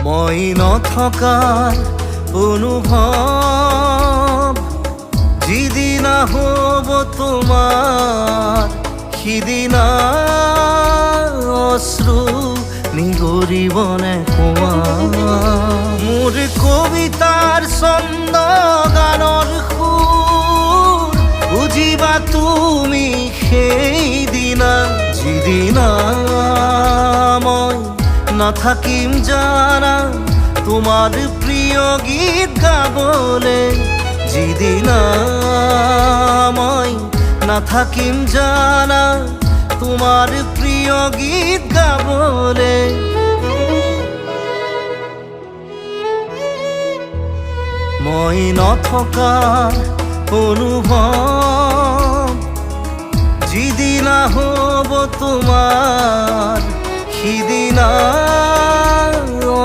মই নথকাৰ অনুভৱ যিদিনা হ'ব তোমাৰ সিদিনা অশ্ৰু নিগৰিবনে কোৱা মোৰ কবিতাৰ ছন্দ গানৰ সুৰ বুজিবা তুমি সেইদিনা যিদিনা মই নাথাকিম জানা তোমাৰ প্ৰিয় গীত গাবলে যিদিনা মই নাথাকিম জানা তোমাৰ প্ৰিয় গীত গাবলে মই নথকাৰ অনুভৱ যিদিনা হ'ব তোমাৰ সিদিনা